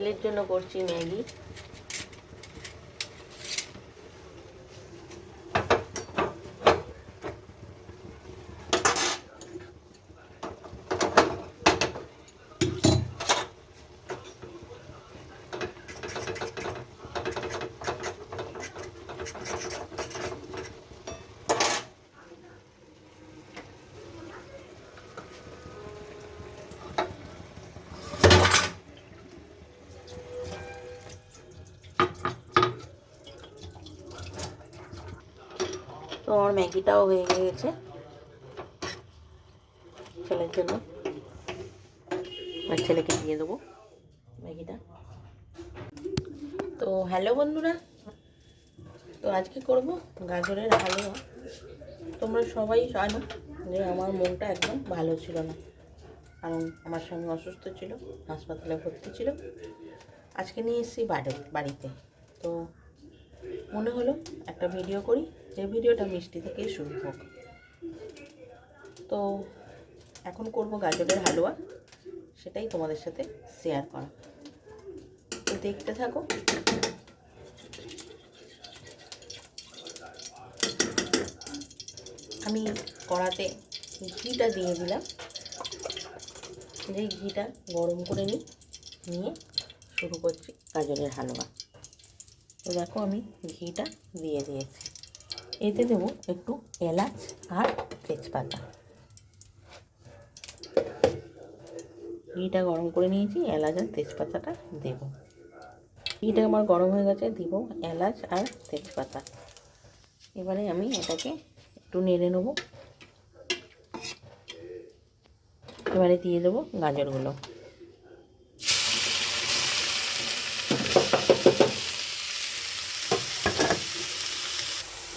ছেলের জন্য করছি ম্যাগি। তো আমার ম্যাগিটাও হয়ে গেছে ছেলের জন্য। আর ছেলেকে দিয়ে দেবো ম্যাগিটা। তো হ্যালো বন্ধুরা, তো আজকে করব গাজরের হালুয়া। তোমরা সবাই জানো যে আমার মনটা একদম ভালো ছিল না, কারণ আমার স্বামী অসুস্থ ছিল, হাসপাতালে ভর্তি ছিল। আজকে নিয়ে এসেছি বাড়িতে। তো মনে হলো একটা ভিডিও করি, যে ভিডিওটা মিষ্টি থেকেই শুরু হোক। তো এখন করব গাজরের হালুয়া, সেটাই তোমাদের সাথে শেয়ার করা। তো দেখতে থাকো। আমি কড়াতে ঘিটা দিয়ে দিলাম, যেই ঘিটা গরম করে নিয়ে শুরু করছি গাজরের হালুয়া। তো দেখো আমি ঘিটা দিয়ে দিয়েছি। এতে দেবো একটু এলাচ আর তেজপাতা। ঘিটা গরম করে নিয়েছি, এলাচ আর তেজপাতাটা দেবো। ঘিটা আমার গরম হয়ে গেছে, দিব এলাচ আর তেজপাতা। এবারে আমি এটাকে একটু নেড়ে নেব। এবারে দিয়ে দেবো গাজরগুলো।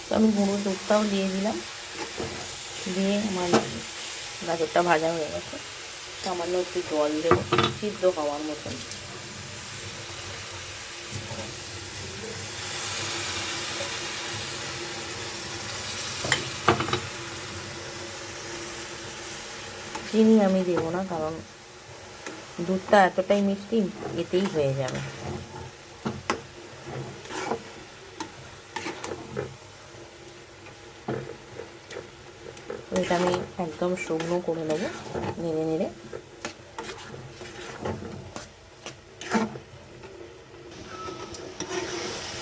তো আমি গুঁড়ো দুধটাও দিয়ে দিলাম, দিয়ে আমার গাজরটা ভাজা হয়ে গেছে। সামান্য একটু জল দেবো সিদ্ধ হওয়ার মতন। চিনি আমি দেবো না, কারণ দুধটা এতটাই মিষ্টি, এতেই হয়ে যাবে। এটা আমি একদম শুকনো করে নেবো নেড়ে নেড়ে।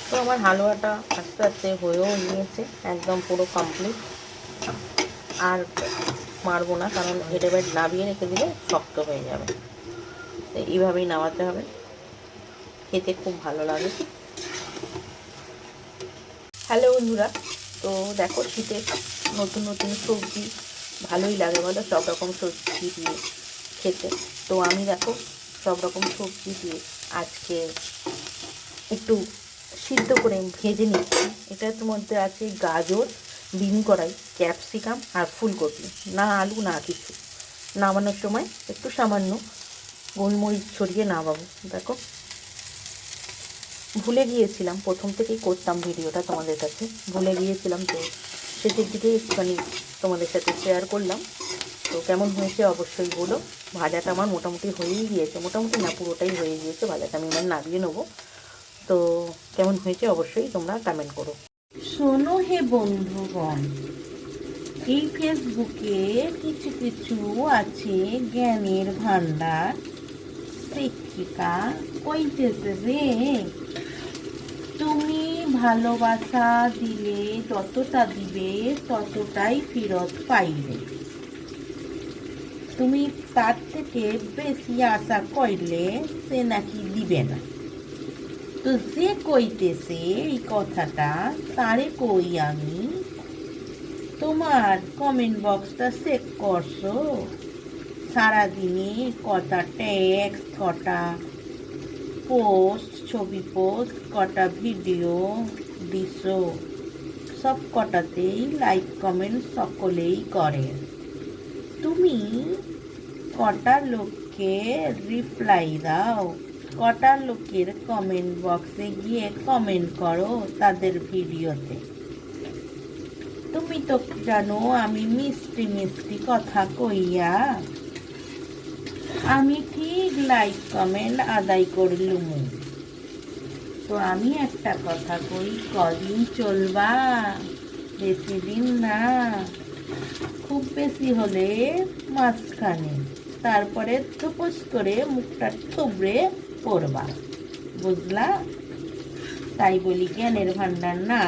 তো আমার হালুয়াটা আস্তে আস্তে হয়েও নিয়েছে, একদম পুরো কমপ্লিট। আর মারবো না, কারণ এটা এবার নামিয়ে রেখে দিলে শক্ত হয়ে যাবে। তো এইভাবেই নামাতে হবে, খেতে খুব ভালো লাগে। হ্যালো বন্ধুরা, তো দেখো শীতে নতুন নতুন সবজি ভালোই লাগে বলো, সব রকম সবজি দিয়ে খেতে। তো আমি দেখো সব রকম সবজি দিয়ে আজকে একটু সিদ্ধ করে ভেজে নিচ্ছি। এটার মধ্যে আছে গাজর, বিন কড়াই, ক্যাপসিকাম আর ফুলকপি, না আলু না কিছু। নামানোর সময় একটু সামান্য গোলমরিচ ছড়িয়ে নামাবো। দেখো ভুলে গিয়েছিলাম, প্রথম থেকেই করতাম ভিডিওটা তোমাদের কাছে, ভুলে গিয়েছিলাম। তো শেষের দিকে একটুখানি তোমাদের সাথে শেয়ার করলাম। তো কেমন হয়েছে অবশ্যই বলো। ভাজাটা আমার মোটামুটি হয়েই গিয়েছে, মোটামুটি না পুরোটাই হয়ে গিয়েছে। ভাজাটা আমি এবার নামিয়ে নেবো। তো কেমন হয়েছে অবশ্যই তোমরা কমেন্ট করো। শোনো হে বন্ধুগণ, এই ফেসবুকে কিছু কিছু আছে জ্ঞানের ভান্ডার, শিক্ষিকা কইতেছে যে তুমি ভালোবাসা দিলে যতটা দিবে ততটাই ফেরত পাইবে, তুমি তার থেকে বেশি আশা করলে সে নাকি দিবে না। তো যে কইতেছে এই কথাটা, তারে কই আমি, তোমার কমেন্ট বক্সটা চেক করছো? সারাদিনে কটা টেক্সট, কটা পোস্ট, ছবি পোস্ট, কটা ভিডিও দিছো, সব কটাতেই লাইক কমেন্ট সকলেই করে। তুমি কটা লোককে রিপ্লাই দাও, কটা লোকের কমেন্ট বক্সে গিয়ে কমেন্ট করো তাদের ভিডিওতে? তুমি তো জানো আমি মিষ্টি মিষ্টি কথা কইয়া আমি ঠিক লাইক কমেন্ট আদায় করলুম। তো আমি একটা কথা কই, কদিন চলবা, বেশি দিন না, খুব বেশি হলে মাঝখানে, তারপরে থুপুস করে মুখটা থুবড়ে পড়বা, বুঝলা? তাই বলি জ্ঞানের ভান্ডার না